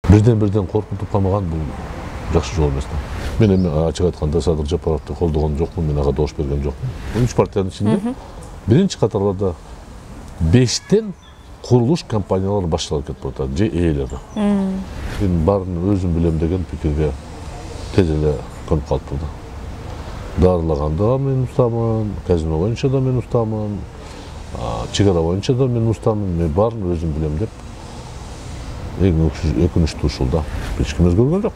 Birden коркутуп калмаган бул жакшы жол эмес да. Мен эми ачык айтканда Садыр Жапаровду колдогон жокмун, мен ага добуш берген жокмун. 3 партиянын ичинде биринчи катарларда 5тен курулуш компаниялар башталып кетип атат, же ээлери. Мен баарын өзүм билем деген пикирге тез эле көнүп калыптыр да. Дарылаганда мен устамын, казино боюнча да мен устамын, чыгара боюнча да мен устамын, мен баарын өзүм билем деп эң өкүнүчтүү ушул да. Эч ким өзгөргөн жок.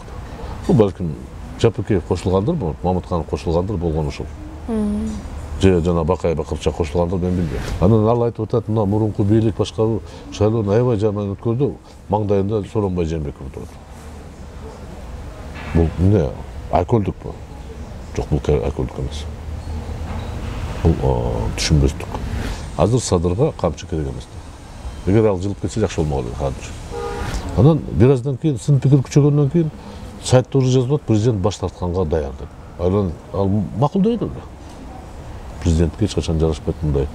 Бул балким Жапыкеев кошулгандыр, Мамытканов кошулгандыр болгон ушул. Же жана Бакай Бакырчак кошулгандыр, мен билбейм. Анан ал айтып атат, мына мурунку бийлик башкаруу шайлоону аябай жаман өткөрдү, маңдайында Сооронбай Жээнбеков турат. Бул эмне? Айкөлдүк бу. Жок, бул айкөлдүк эмес. Бул түшүнбөстүк. Азыр Садырга камчы керек эмес. Эгер ал жылып кетсе жакшы болмок эле азыр. Анан бир аздан кийин сын пикир күчөгөндөн кийин сайтта уже жазылып атат, президент баш тартканга даяр деп. Ал макулдойт эле. Президентке эч качан жарашпайт мындай.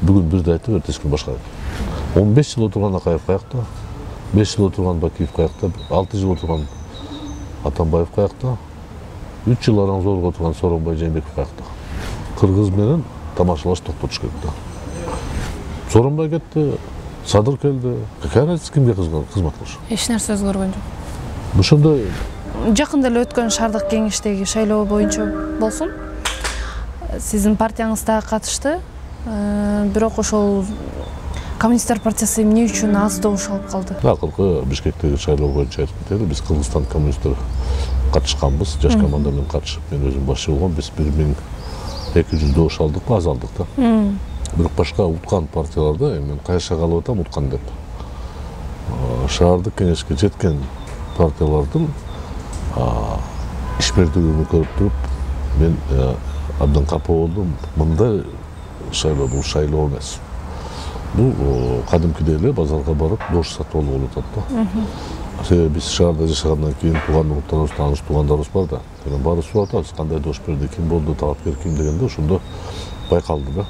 Бүгүн бирди айтып, эртеси күнү башка. 15 жыл отурган Акаев каякта, 5 жыл отурган Бакиев каякта, 6 жыл отурган Атамбаев каякта, 3 жыл Араң отурган Сооронбай Жээнбеков каякта. Кыргыз менен тамашалаш токтотуш керек да. Сооронбай кетти, Садыр келди. Какая разница кимге кызмат кылыш? Эч нерсе өзгөргөн жок. Ошондой Жакында эле өткөн шаардык кеңештеги шайлоо боюнча болсун, сиздин партияңыз да катышты, бирок ошол Коммунисттер партиясы эмне үчүн аз добуш алып калды? Акыркы Бишкектеги шайлоо боюнча айтып кетели, биз Кыргызстан коммунисттер катышканбыз, жаш команда менен катышып, мен өзүм башчы болгом, биз 1200 добуш алдык, аз алдык да. Бирок башка уткан партияларда, мен кайша калып атам уткан деп. Шаардык кеңешке жеткен партиялардын ишмердүүлүгүн көрүп туруп, мен абдан капа болдум. Мындай шайлоо бул шайлоо эмес. Бул кадимкидей эле базарга барып добуш сатып алуу болуп атат да. Себеби биз шаарда жашагандан кийин тууган уруктарыбыз, тааныш туугандарыбыз бар да. Баары сурап атабыз, кандай добуш берди, ким болду, талапкер ким дегенде ошондо байкалды да.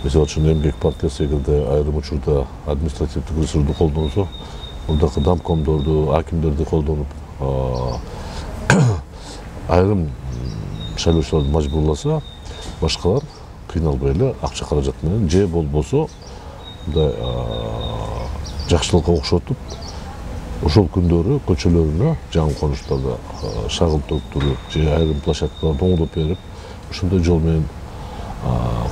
Мисалы үчүн Эмгек партиясы эгерде айрым учурда административдик ресурсту колдонсо, мындакы домкомдорду, акимдерди колдонуп, айрым шайлоочуларды мажбурласа, башкалар кыйналбай эле акча каражат менен же болбосо мындай жакшылыкка окшотуп, ошол күндөрү көчөлөрүнө, жаңы конуштарда шагыл төктүрүп, же айрым площадкаларды оңдоп берип, ошондой жол менен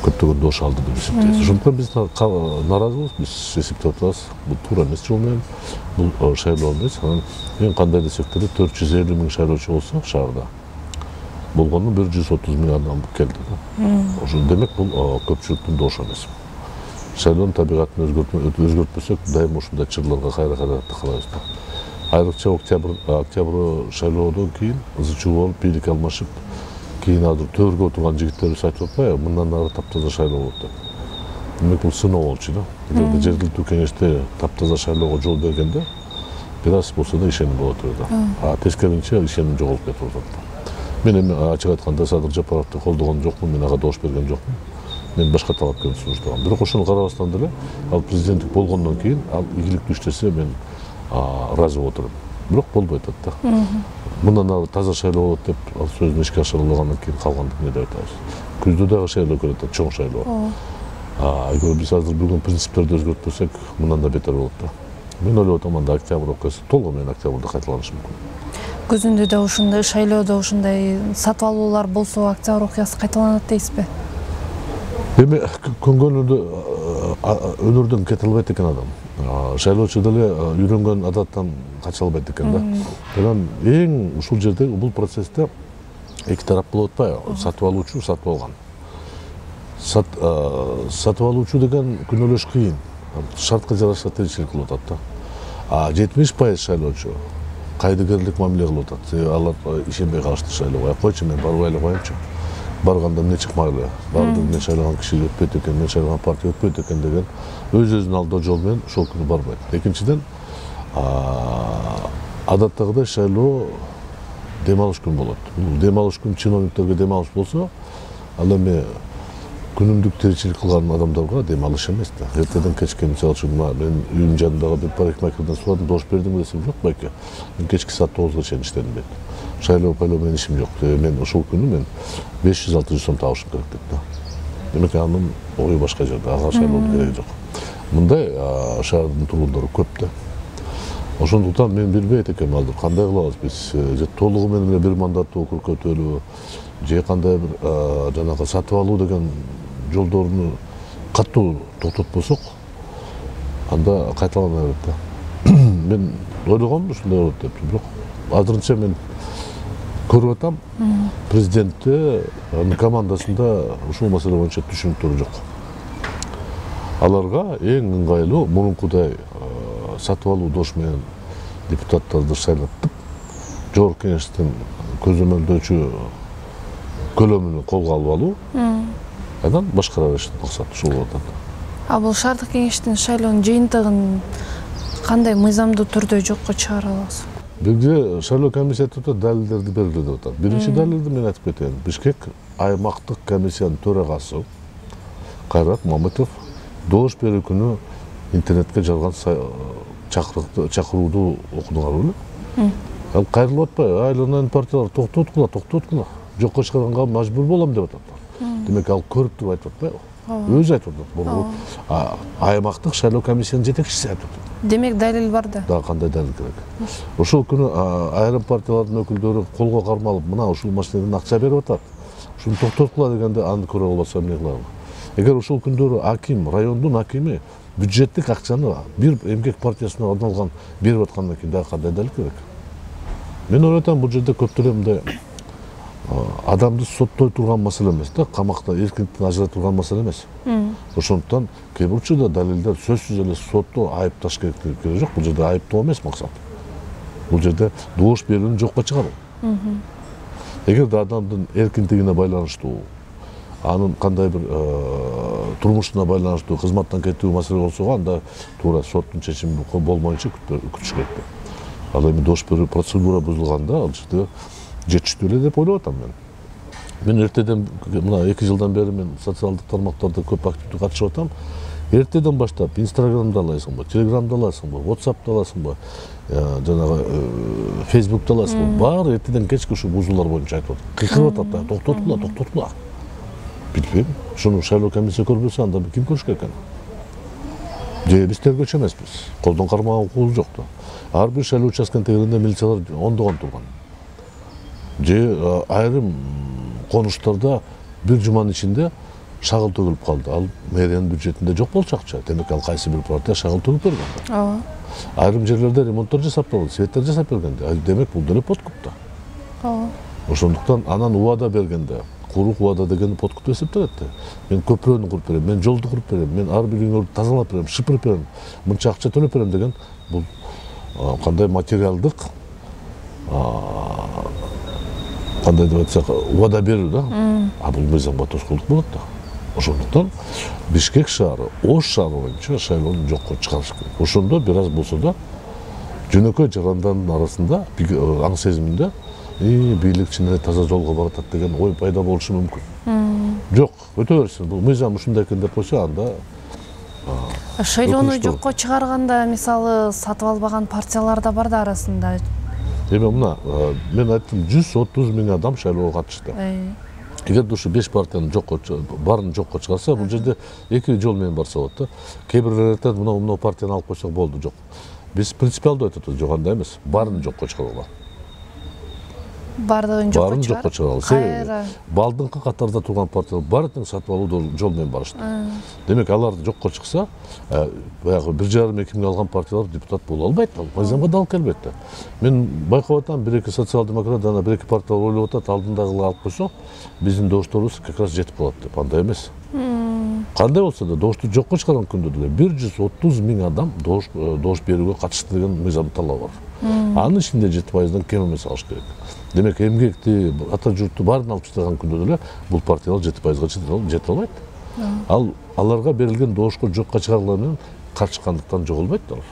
көптөгөн добуш алды деп эсептейбиз. Ошондуктан биз нааразыбыз, биз эсептеп атабыз, бул туура эмес жол менен, бул шайлоо эмес. Анан эң кандай десек деле 450 миң шайлоочу болсо шаарда, болгону 130 миң адам келди. Ошо демек бул көпчүлүктүн добушу эмес. Шайлоонун табигатын өзгөртпөсөк, дайыма ушундай чырларга кайра-кайра такалабыз да. Айрыкча октябрь шайлоодон кийин ызы-чуу болуп, бийлик алмашып, кийин азыр төргө отурган жигиттерибиз айтып атпайбы, мындан ары таптаза шайлоо болот деп. Демек бул сыноо болчу да. Эгерде жергиликтүү кеңеште таптаза шайлоого жол бергенде, бир аз болсо да ишеним болот да. Тескерисинче ишеним жоголуп кетип атат. Мен эми ачык айтканда Садыр Жапаровду колдогон жокмун, мен ага добуш берген жокмун. Мен башка талапкерди сунуштагам. Бирок ошону карабастан деле, ал президенттик болгондон кийин, ал ийгиликтүү иштесе мен ыраазы болуп отурам. Бирок болбой атат да. Мындан ары таза шайлоо болот деп, ал сөзүн ишке ашырылгандан кийин калгандык эмне деп атабыз. Күздө дагы шайлоо көрөт атат, чоң шайлоо. Эгер биз азыр бүгүн принциптерди өзгөртпөсөк, мындан да бетер болот да. Мен ойлоп атам, анда октябрь окуясы толугу менен октябрда кайталанышы мүмкүн. Көзүндө да ушундай шайлоодо ушундай сатып алуулар болсо, октябрь окуясы кайталанат дейсизби? Эми көнгөнүндө өнөрдөн кете албайт экен адам. Шайлоочу деле үйрөнгөн адаттан кача албайт экен да. Анан эң ушул жерде бул процессте эки тарап болуп атпайбы? Сатып алуучу, сатып алган. Сатып алуучу деген күнөөлөш кыйын. Шартка жараша тирешчилик кылып атат да. 70% шайлоочу кайдыгерлик мамиле кылып атат. Себеби алар ишенбей калышты шайлоого. Койчу, мен барбай эле коеюнчу. Барганда эмне чыкмак эле, баардыгы мен шайлаган киши өтпөйт экен, мен шайлаган партия өтпөйт экен деген өз-өзүн алдоо жол менен ошол күнү барбайт. Экинчиден, адаттагыдай шайлоо дем алыш күн болот. Дем алыш күн чиновниктерге дем алыш болсо, ал эми күнүмдүк тиричилик кылган адамдарга дем алыш эмес да. Эртеден кечке мисалы үчүн мен үйдүн жанындагы бир парикмахерден сурадым, дош бердиңби десем, жок байке. Мен кечки саат 9га чейин иштедим мен. Шайлоо менен ишим жок. Мен ошол күнү мен 500-600 сом табышым керек деп да. Демек анын ою башка жерде, ага шайлоонун кереги жок. Мындай шаардын тургундары көп да. Ошондуктан мен билбейт экенмин азыр кандай кылабыз биз, же толугу менен бир мандаттуу округ өтөлүбү, же кандай бир жанагы сатып алуу деген жолдорун катуу токтотпосок, анда кайталана берет да. Мен ойлогом ушундай болот деп, бирок азырынча мен көрүп атам, президентте, командасында ушул маселе боюнча түшүнүктөр жок. Аларга эң ыңгайлуу мурункудай сатып алуу дош менен депутаттарды шайлатып, жогорку кеңештин көзөмөлдөөчү көлөмүнү колго алып алуу, анан башкара беришти максат ушул болот. А бул шаардык кеңештин шайлоонун жыйынтыгын кандай мыйзамдуу түрдө жокко чыгара алабыз? Бизге шайлоо комиссиясы далилдерди бергиле деп атат. Биринчи далилди мен айтып кетейин. Бишкек аймактык комиссиянын төрагасы Кайрат Мамытов дош берүү күнү интернетке жазган чакырууду окудуңар беле? Ал кайрылып атпайбы? Айланайын партиялар токтоткула. Жокко чыгарганга мажбур болом деп атат. Демек ал көрүп туруп айтып атпайбы? Өзү айтып атат. Бул аймактык шайлоо комиссиянын жетекчиси айтып атат. Демек далил бар да. Да, кандай далил керек? Ошол күнү айрым партиялардын өкүлдөрү колго кармалып, мына ушул машинеден акча берип атат. Ушуну токтоткула дегенде аны көрө албаса эмне кылабы? Эгер ошол күндөрү аким, райондун акими бюджеттик акчаны бир эмгек партиясына арналган берип аткандан кийин дагы кандай далил керек? Мен ойлойт атам, бул жерде көптөгөн мындай адамды соттой турган маселе эмес да, камакта эркиндиктен ажырата турган маселе эмес. Ошондуктан кээ бир учурда далилдер сөзсүз эле сотто айыпташ кереги жок. Бул жерде айыптоо эмес максат. Бул жерде добуш берүүнү жокко чыгаруу. Эгерде адамдын эркиндигине байланыштуу, анын кандай бир турмушуна байланыштуу кызматтан кетүү маселе болсо, анда туура соттун чечими болмоюнча күтүш керек. Ал эми дош берүү процедура бузулганда ал жерде жетиштүү эле деп ойлоп атам мен. Мен эртеден мына 2 жылдан бери мен социалдык тармактарда көп активдүү катышып атам. Эртеден баштап Instagram'да аласыңбы, Telegram'да аласыңбы, WhatsApp'та аласыңбы, жанагы Facebook'та аласыңбы, баары эртеден кечке ушул бузуулар боюнча айтып атат. Кыйкырып атат, токтоткула. Билбейм. Ушуну шайлоо комиссия көрбөсө, анда ким көрүш керек экен? Же биз тергөөчү эмеспиз. Колдон кармаган укугубуз жок да. Ар бир шайлоо участкенин тегеринде милициялар ондогон турган. Же айрым конуштарда бир жуманын ичинде шагыл төгүлүп калды. Ал мэриянын бюджетинде жок болчу акча. Демек ал кайсы бир партия шагыл төгүп берген. Айрым жерлерде ремонттор жасап берген, светтер жасап берген. Демек бул деле подкуп да. Ошондуктан анан убада бергенде, курук убада деген подкуп эсептелет да. Мен көпүрөнү куруп берем, мен жолду куруп берем, мен ар бир үйүңөрдү тазалап берем, шыпырып берем, мынча акча төлөп берем деген бул кандай материалдык кандай деп айтсак убада берүү да. А бул мыйзамга тоскоолдук болот да. Ошондуктан Бишкек шаары, Ош шаары боюнча шайлоону жокко чыгарыш керек. Ошондо бир аз болсо да жөнөкөй жарандардын арасында аң сезиминде бийлик чын эле таза жолго баратат деген ой пайда болушу мүмкүн. Жок, өтө берсин. Бул мыйзам ушундай экен деп койсо, анда шайлоону жокко чыгарганда мисалы сатып албаган партиялар да бар да арасында. Эми мына мен айттым 130 000 адам шайлоого катышты. Эгерде ушу 5 партиянын баарын жокко чыгарса, бул жерде эки жол менен барса болот да. Кээ бирлер айтат, мына партияны алып койсок болду. Жок. Биз принципиалдуу айтып атабыз, жок андай эмес. Баарын жокко чыгаргыла. Баарын жокко чыгаргыла. Себеби балдыңкы катарда турган партиялар баары тең сатып алуу жол менен барышты. Демек алар жокко чыкса, баягы 1,5-2 миң алган партиялар депутат боло албайт. Мыйзамга да алып келбейт да. Мен байкап атам, 1-2 социал-демократ, жана 1-2 партиялар ойлоп атат, алдындагылар алып койсо, биздин добушторубуз как раз жетип калат деп. Андай эмес. Кандай болсо да добушту жокко чыгарган күндө деле 130 000 адам добуш берүүгө катышты деген мыйзам талабы бар. Анын ичинде 7%дан кем эмес алыш керек. Демек эмгекти, ата журтту баарын алып чыгарган күндө деле бул партиялар 7%га жете албайт. Аларга берилген добушко жокко чыгарган менен катышкандыктан жоголбойт алар.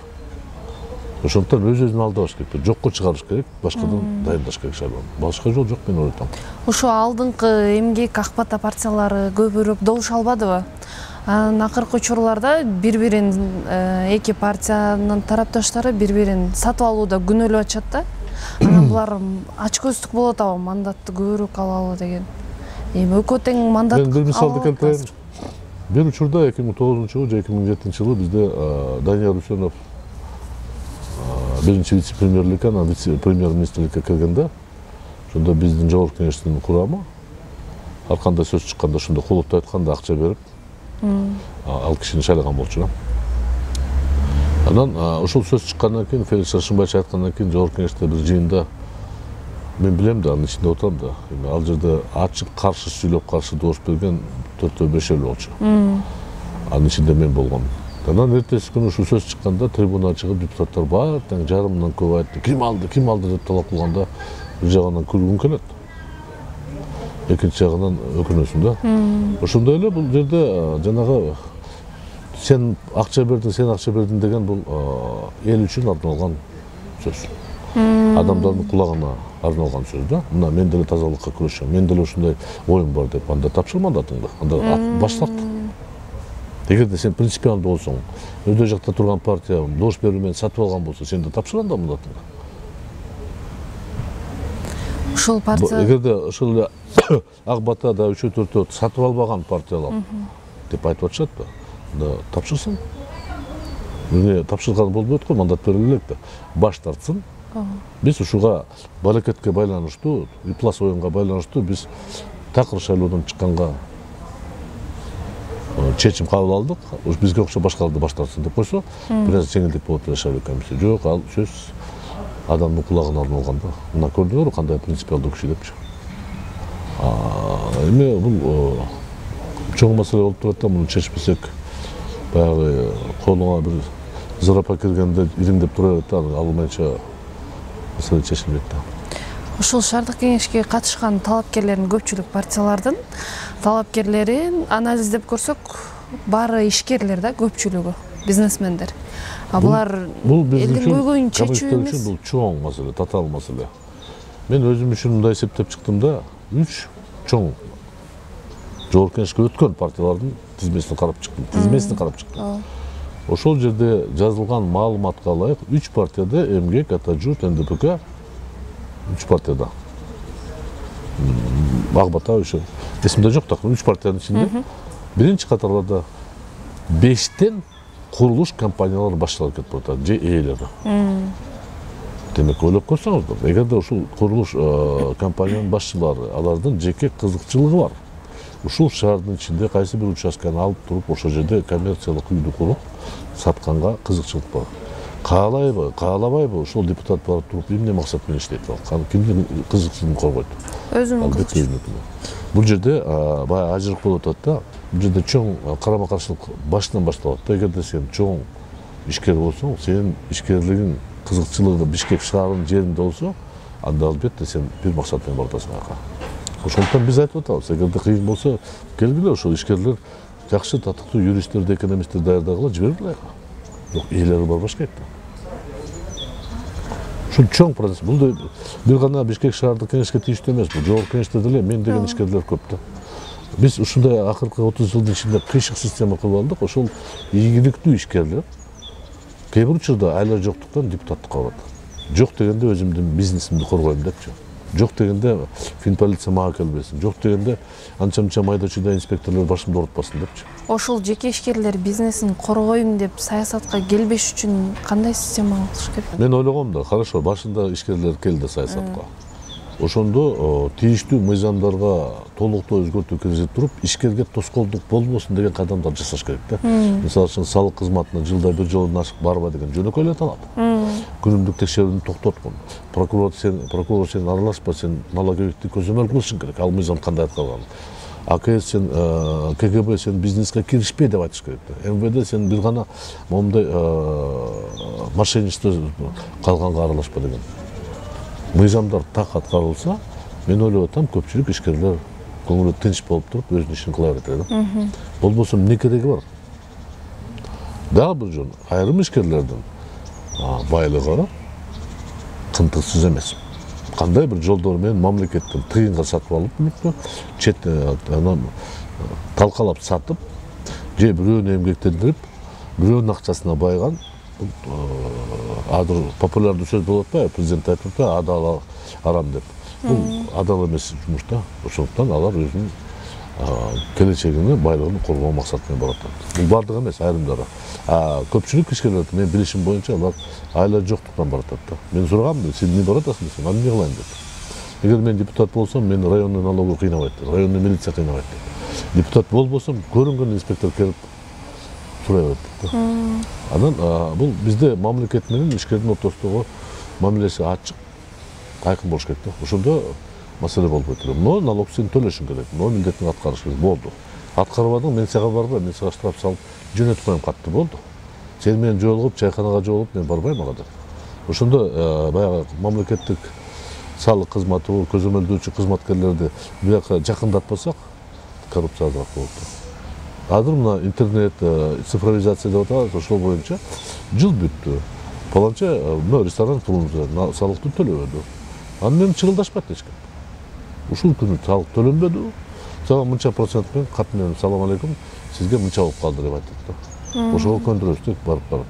Ошондуктан өз-өзүн алдабаш керек, жокко чыгарыш керек, башкадан дайындаш керек шайлоону. Башка жол жок, мен ойлойм. Ошо алдыңкы эмгек ак бата партиялары көбүрөөк добуша албадыбы? Анан акыркы учурларда бири-бирин эки партиянын тарапташтары бири-бирин сатып алууда күнөөлөп атышат да. Анан булар ачкөздүк болот аба, мандатты көбүрөөк алалы деген. Эми экөө тең мандат. Мен бир мисалды келтирейин. Бир учурда 2009 же 2007 жылы бизде Данияр Үсөнов биринчи вице-премьерликке, анан вице-премьер-министрликке келгенде, ошондо биздин жогорку кеңештин курамы ар кандай сөз чыкканда ошондо колоттой айтканда акча берип, ал кишини шайлаган болчу. Анан ошол сөз чыккандан кийин, Феликс Шаршымбаевич айткандан кийин жогорку кеңеште бир жыйында мен билем да, анын ичинде отурам да. Ал жерде ачык каршы сүйлөп, каршы добуш берген 4-5 болчу. Анын ичинде мен болгом. Анан эртеси күнү ушул сөз чыкканда трибунага чыгып депутаттар бар тең жарымдан көп айтты. Ким алды деп талап кылганда бир жагынан күлгүң келет. Экинчи жагынан өкүнөсүң да. Ошондой эле бул жерде жанагы сен акча бердиң деген бул эл үчүн арналган сөз. Адамдардын кулагына арналган сөз да. Мына мен деле тазалыкка күрөшөм, мен деле ушундай оюм бар деп анда тапшыр мандатыңды. Анда баш тарт. Эгерде сен принципиалдуу болсоң, өйдө жакта турган партия добуш берүү менен сатып алган болсо, сен да тапшыр анда мандатыңды. Ушул партия эгерде ошол эле ак бата да 3-4 сатып албаган партиялар деп айтып атышат да. Анда тапшырсын. Мына тапшырган болбойт го, мандат бериле элек да. Баш тартсын. Биз ушуга балекетке байланыштуу, ыплас оюнга байланыштуу биз такыр шайлоодон чыкканга чечим кабыл алдык. Ушу бизге окшоп башкаларды баш тартсын деп койсо, бир аз жеңилдик болот эле шайлоо комиссия. Жок, ал сөз адамдын кулагына арналган да. Мына көрдүңөрбү кандай принципиалдуу киши депчи. Эми бул чоң маселе болуп турат да, муну чечпесек, баягы колуңа бир зырапа киргенде ириңдеп тура берет да, албайынча маселе чечилбейт да. Ушул шаардык кеңешке катышкан талапкерлердин көпчүлүк партиялардын талапкерлерин анализдеп көрсөк, баары ишкерлер да, көпчүлүгү бизнесмендер. Булар элдин көйгөйүн чечүү эмес. Бул чоң маселе, татаал маселе. Мен өзүм үчүн мындай эсептеп чыктым да, 3 чоң жогорку кеңешке өткөн партиялардын тизмесин карап чыктым. Ошол жерде жазылган маалыматка ылайык 3 партияда эмгек, АТА-ЖУРТ, НДПК 3 партияда. Ак бата ошо эсимде жок да, 3 партиянын ичинде биринчи катарларда 5тен курулуш компаниялары башталып кетип атат, же ээлери. Демек ойлоп көрсөңүздөр, эгерде ушул курулуш компаниянын башчылары, алардын жеке кызыкчылыгы бар. Ушул шаардын ичинде кайсы бир участканы алып туруп, ошол жерде коммерциялык үйдү куруп, сатканга кызыкчылык бар. Каалайбы, каалабайбы, ошол депутат барып туруп эмне максат менен иштейт ал? Кимдин кызыкчылыгын коргойт? Өзүнүн кызыкчылыгы. Бул жерде баягы ажырык болуп атат да. Бул жерде чоң карама-каршылык башынан башталат да. Эгерде сен чоң ишкер болсоң, сенин ишкерлигиң, кызыкчылыгы Бишкек шаарынын жеринде болсо, анда албетте сен бир максат менен барасың ага. Ошондуктан биз айтып атабыз, эгерде кыйын болсо, келгиле ошол ишкерлер жакшы татыктуу юристтерди, экономисттерди даярдагыла, жибергиле. Жок, ээлери барбаш керек да. Ушул чоң процесс. Бул бир гана Бишкек шаардык кеңешке тийиштүү эмес, бул жогорку кеңеште деле мен деген ишкерлер көп да. Биз ушундай акыркы 30 жылдын ичинде кыйшык система кылып алдык. Ошол ийгиликтүү ишкерлер кээ бир учурда айла жоктуктан депутаттыкка барат. Жок дегенде өзүмдүн бизнесимди коргойм депчи. Жок дегенде финполиция мага келбесин. Жок дегенде анча-мынча майда-чүйдө инспекторлор башымды оорутпасын депчи. Ошол жеке ишкерлер бизнесин коргойм деп саясатка келбеш үчүн кандай система кылыш керек? Мен ойлогом да, хорошо, башында ишкерлер келди саясатка. Ошондо тийиштүү мыйзамдарга толуктуу өзгөртүү киргизип туруп, ишкерге тоскоолдук болбосун деген кадамдар жасаш керек да. Мисалы үчүн салык кызматына жылда бир жолу ашык барба деген жөнөкөй эле талап. Күнүмдүк текшерүүнү токтоткун. Прокурор сен аралашпа, сен налоговикти көзөмөл кылышың керек. Ал мыйзам кандай аткарган? АКС сен, КГБ сен бизнеске киришпей деп айтыш керек да. МВД сен бир гана момундай мошенничество калганга аралашпа деген. Мыйзамдар так аткарылса, мен ойлоп атам, көпчүлүк ишкерлер көңүлү тынч болуп туруп, өзүнүн ишин кыла берет да. Болбосо эмне кереги бар? Дагы бир жөн, айрым ишкерлердин байлығы қымтықсыз емес. Қандай бір жолдармен мамлекеттен тиынға сатып алып, талқалап сатып, же біреуін емгектендіріп, біреуінің ақшасына байған, популярды сөз болады ба, президент айтып та, адал арам деп. Бұл адал емес жұмыста, сондықтан алар өзінің келешегini, байлығын қорғау мақсатымен барады. Бұл бардық емес, айрымдары. Көпшілік кішкелерді, мен білішім бойынша, алар айлар жоқтықтан барады. Мен сұрағам, сен не барадасың десем, аны не қылайын деп. Егер мен депутат болсам, мен районный налогі қинавайды, районный милиция қинавайды. Депутат болсам, көрінген инспектор келіп сұрай байды. Анан бұл бізде мамлекетменен ішкердің ортасындағы мамилесі ачық, айқын болуш керек. Ошондо маселе болуп кетти. Но налог сен төлөшүң керек. Но милдетин аткарыш керек. Болду. Аткарбадың, мен сага барбайм, мен сага штраф салып, жөнөтүп коем катты болду. Сен менен жолугуп, чайканага жолугуп, мен барбайм ага деп. Ошондо баягы мамлекеттик салык кызматы, көзөмөлдөөчү кызматкерлерди бияка жакындатпасак, коррупция азыраак болот. Азыр мына интернет, цифровизация деп атабыз, ошол боюнча жыл бүттү. Паланча мына ресторан пулун салыкты төлөбөдү. Аны менен чыгылдашпайт эчким. Ушул күнү салык төлөнбөдү. Сага мынча процентмен кат менен салам алейкум, сизге мынча болуп калды деп айтты. Ошого көндүрөбүз деп барып.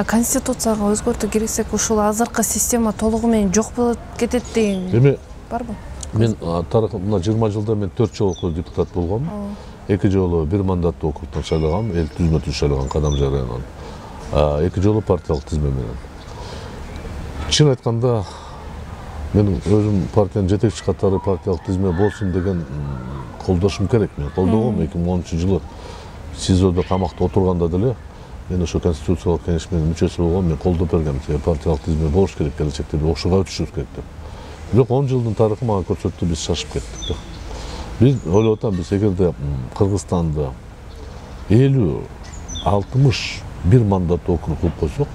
Конституцияга өзгөртүү киргизсек, ушул азыркы система толугу менен жок болуп кетет деген. Эми барбы? Мен мына 20 жылда мен 4 жолу депутат болгом. 2 жолу бир мандаттуу округтан шайлангам, эл түзмөтүн шайланган Кадамжай районунан. 2 жолу партиялык тизме менен. Чын айтканда мен өзүм партиянын жетекчи катары партиялык тизме болсун деген колдошум керек. Мен колдогом 2010-жылы СИЗОдо камакта отурганда деле мен ошо конституциялык кеңешменин мүчөсү болгом, мен колдоп бергем. Партиялык тизме болуш керек, келечекте окшого өтүшүбүз керек деп. Бирок 10 жылдын тарыхы мага көрсөттү, биз шашып кеттик. Biz ойлоп атам, биз эгерде Кыргызстанды 50-60 бир мандаттуу округ кылып койсок,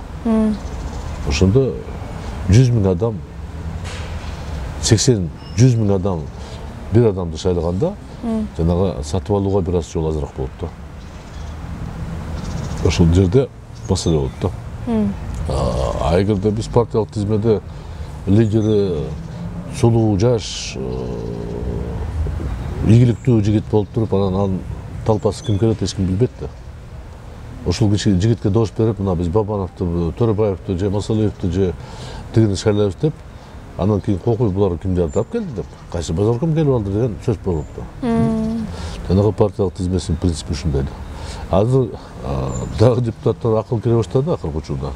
ошондо 100 000 адам, 80-100 000 адам бир адамды шайлаганда, жанагы сатып алууга бир аз жол азыраак болот да. Ошол жерде маселе болот да. Эгерде биз партиялык тизмеде лидери сулуу, жаш, ийгиликтүү жигит болуп туруп, анан талпасы ким келет, эч ким билбейт да. Ошол жигитке дош берип, мына биз Бабановду, Төрөбаевди же Масалиевди же тигини шайлайбыз деп, анан кийин кокуй булар кимдерди алып келди деп, кайсы базарком келип алды деген сөз болуп да. Жанагы партиялык тизмесинин принципи ушундай да. Азыр дагы депутаттар акыл кире баштады акыркы учурда.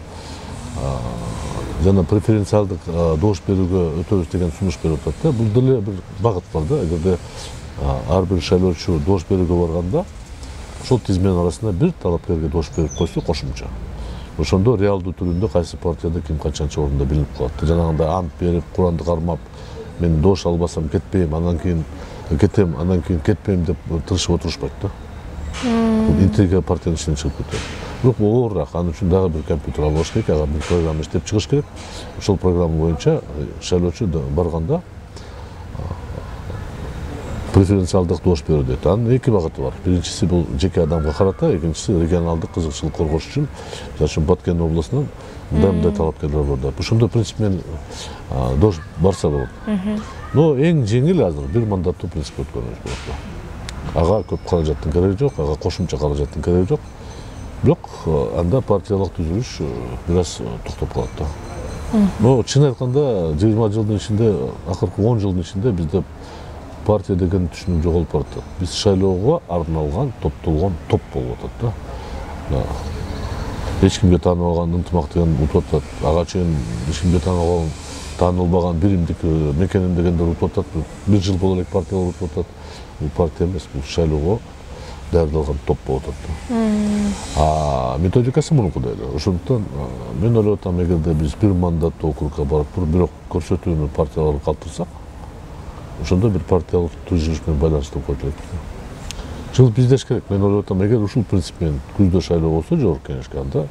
Жана преференциалдык дош берүүгө өтөбүз деген сунуш берип атат да. Бул деле бир багыт бар да. Эгерде ар бир шайлоочу дош берүүгө барганда, ошол тизменин арасында бир талапкерге дош берип койсо кошумча. Ошондо реалдуу түрүндө кайсы партияда ким канчанчы орунда билинип калат. Жанагындай ант берип, Куранды кармап, мен дош албасам кетпейм, анан кийин кетем, анан кийин кетпейм деп тырышып отурушпайт да. Интрига партиянын ичинен чыгып кетет. Бирок бул оорураак, анын үчүн дагы бир компьютер алыш керек, ага бир программа иштеп чыгыш керек. Ошол программа боюнча шайлоочу барганда преференциалдык дош берүү дейт. Анын эки багыты бар. Биринчиси бул жеке адамга карата, экинчиси регионалдык кызыкчылык коргош үчүн. Жашын Баткен областынан мындай талапкерлер бар да. Ошондой принцип менен дош барса болот. Но эң жеңил азыр бир мандаттуу принцип өткөрүш болот. Ага көп каражаттын кереги жок, ага кошумча каражаттын кереги жок. Бирок анда партиялык түзүлүш бир аз токтоп калат да. Но чын айтканда 20 жылдын ичинде, акыркы 10 жылдын ичинде бизде партия деген түшүнүк жоголуп барат. Биз шайлоого арналган, топтолгон топ болуп атат да. Эч кимге тааныбаган ынтымак деген утуп атат. Ага чейин эч кимге таанылбаган биримдик мекеним дегендер утуп атат. Бир жыл боло элек партиялар утуп атат. Бул партия эмес, бул шайлоого даярдалган топ болуп атат. Методикасы мунукудай эле. Ошондуктан мен ойлоп атам, эгерде биз бир мандаттуу округга барып туруп, бирок көрсөтүүнү партияларга калтырсак, ошондо бир партиялык түзүлүш менен байланыштырып койчу элек. Жыл биздеш керек. Мен ойлоп атам, эгер ушул принцип менен күздө шайлоо болсо, жогорку кеңешке, анда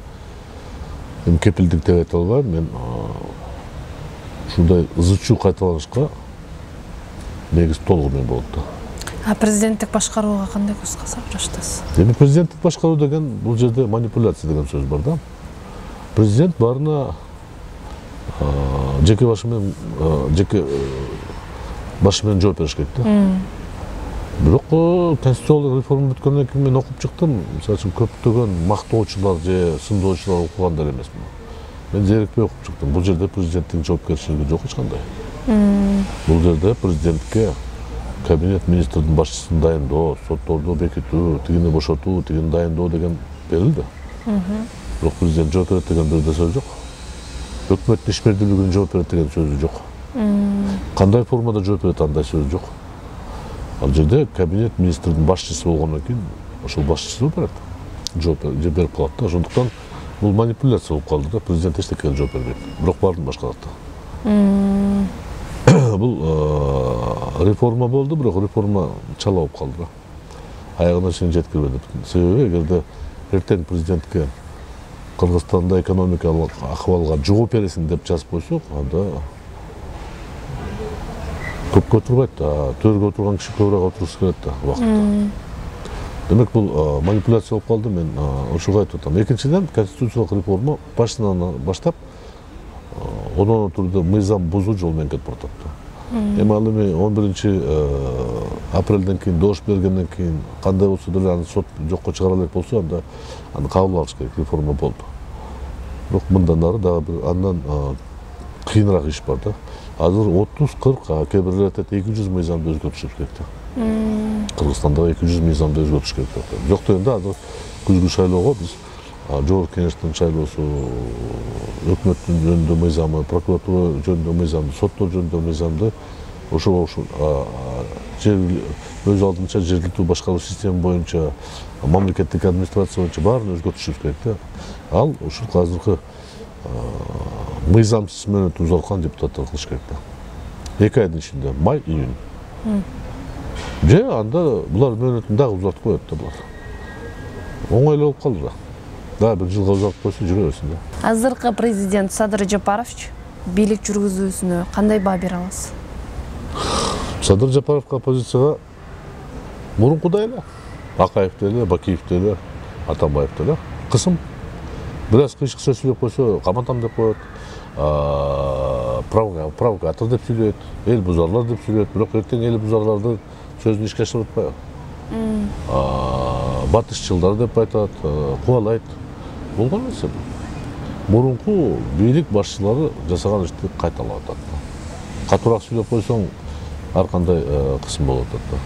эми кепилдик деп айта албайм, мен ушундай ызычуу кайталанышка негиз толугу менен болот да. Президенттик башкарууга кандай көз караш? Эми президенттик башкаруу деген бул жерде манипуляция деген сөз бар да. Президент барына жеке башы менен жооп бериш керек да. Бирок конституциялык реформа бүткөндөн кийин мен окуп чыктым. Мисалы үчүн көптөгөн мактоочулар же сындоочулар окугандар эмесмин. Мен зерикпей окуп чыктым. Бул жерде президенттин жоопкерчилиги жок эч кандай. Бул жерде президентке кабинет министрдин башчысын дайындоо, сотторду бекитүү, тигини бошотуу, тигини дайындоо деген берилди. Бирок президент жооп берет деген бир да сөз жок. Өкмөттүн ишмердүүлүгүнө жооп берет деген сөз жок. Кандай формада жооп берет андай сөз жок. Ал жерде кабинет министрдин башчысы болгондон кийин ошол башчысы берет. Жооп берип калат да. Ошондуктан бул манипуляция болуп калды да. Президент эчтекеге жооп бербейт. Бирок баарын башкарат да. Бул реформа болду, бирок реформа чала болуп калды да. Аягына чейин жеткирбеди. Себеби эгерде эртең президентке Кыргызстанда экономикалык акыбалга жооп бересиң деп жазып койсок, анда көпкө отурбайт да. Төргө отурган киши көбүрөөк отуруш керек да убакытта. Демек бул манипуляция болуп калды. Мен ошого айтып атам. Экинчиден, конституциялык реформа башынан баштап онон турду мыйзам бузуу жол менен кетип баратат да. Эми ал эми 11-апрелден кийин добуш бергенден кийин кандай болсо деле аны сот жокко чыгара элек болсо, анда аны кабыл алыш керек. Реформа болду. Бирок мындан ары дагы бир андан кыйыныраак иш бар да. Азыр 30-40, кээ бирлер 200 мыйзамды өзгөртүш керек да. Кыргызстандагы 200 мыйзамды өзгөртүш керек да. Жок дегенде азыр күзгү шайлоого биз Жогорку Кеңештин шайлоосу, өкмөттүн жөнүндө мыйзамы, прокуратура жөнүндө мыйзамды, соттор жөнүндө мыйзамды ошо өз алдынча жергиликтүү башкаруу система боюнча, мамлекеттик администрация боюнча баарын өзгөртүшүбүз керек да. Ал ушул азыркы мыйзамсыз мөөнөтү узарткан депутаттар кылыш керек да. 2 айдын ичинде, май, июнь. Же анда булар мөөнөтүн дагы узартып коет да булар. Оңойлуу болуп калды да. Да, бир жылга узартып койсун, жүрө берсин да. Азыркы президент Садыр Жапарович бийлик жүргүзүүсүнө кандай баа бере аласыз? Садыр Жапаровго оппозицияга мурункудай эле, Акаев деле, Бакиев деле, Атамбаев деле кысым. Бир аз кыйшык сөз сүйлөп койсо, каматам деп коет. Провокатор деп сүйлөйт, эл бузарлар деп сүйлөйт. Бирок эртең эл бузарларды сөзүн ишке ашырып атпайбы? Батышчылдар деп айтат, кубалайт. Болгон нерсе бул. Мурунку бийлик башчылары жасаган ишти кайталап атат. Катуураак сүйлөп койсоң, ар кандай кысым болуп атат да.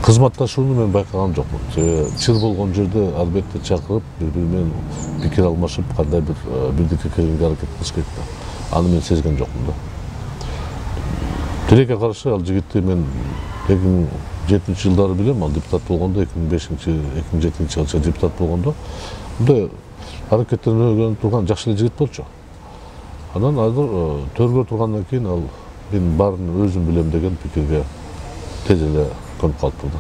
Кызматташууну мен байкаган жокмун. Чыр болгон жерде албетте чакырып, бири-бири менен пикир алмашып, кандай бир бирдикке келгенге аракет кылыш керек да. Аны мен сезген жокмун да. Тилекке каршы ал жигитти мен 2007-жылдары билем, ал депутат болгондо, 2005-2007 жылы депутат болгондо, мындай аракеттеринен турган жакшы эле жигит болчу. Анан азыр төргө тургандан кийин ал мен баарын өзүм билем деген пикирге тез эле көнүп калыптыр да.